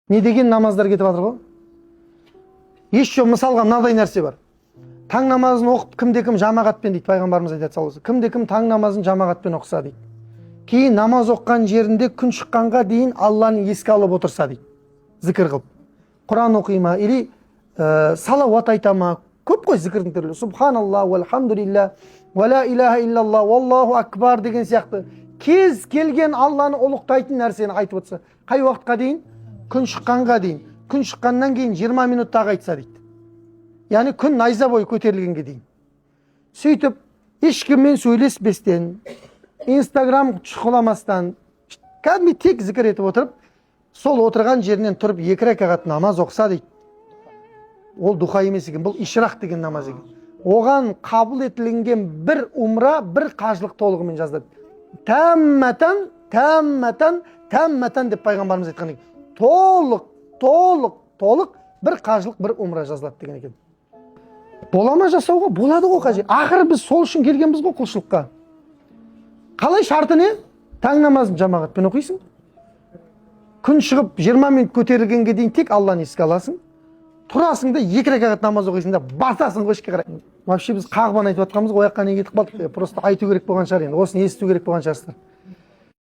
Не деген намаздар кетіп жатыр ғой. Еще мысалға мынадай нәрсе бар. Таң намазын оқып кімде-кім жамағатпен дейді, пайғамбарымыз айтады саллаллаху алейхи вассалам. Кімде-кім таң намазын жамағатпен оқыса дейді. Кейін намаз оққан жерінде күн шыққанға дейін Алланы еске алып отырса дейді. Зікір қылып. Құран оқи ма, или салауат айта ма, көп қой зікірдің түрлері. Субханалла, вальхамдулилля, ва ла илаха иллалла, валлаху акбар деген сияқты кез келген Алланы ұлықтайтын нәрсені айтып отырса. Қай уақытқа дейін? Күн шыққанға дейін. Күн шыққаннан кейін 20 минуттағы айтса дейді. Яғни күн найза бойы көтерілгенге дейін. Сөйтіп, ешкіммен сөйлеспестен, Инстаграм шұқыламастан, кәдімгі тек зікір етіп отырып, сол отырған жерінен тұрып 2 рәкағат намаз оқыса дейді. Ол духа емес екен, бұл ишрақ деген намаз екен. Оған қабыл етілген бір умра, бір қажылық толығымен жазылады. Тәммәтан деп пайғамбарымыз айтқан екен. Толық бір қажылық, бір умра жазылады деген екен. Бола ма жасауға? Болады ғой қажет. Ақыры біз сол үшін келгенбіз ғой құлшылыққа. Қалай шарты не? Таң намазын жамағатпен оқисың. Күн шығып 20 минут көтерілгенге дейін тек Алланы еске аласың. Тұрасың да 2 рәкағат намаз оқисың да басасың ғой ішке қарай. Вообще біз қағбаны айтып жатқанбыз ғой, ояққа не кетіп қалдық. Просто айту керек болған шығар енді. Осыны есту керек болған шығарсыздар.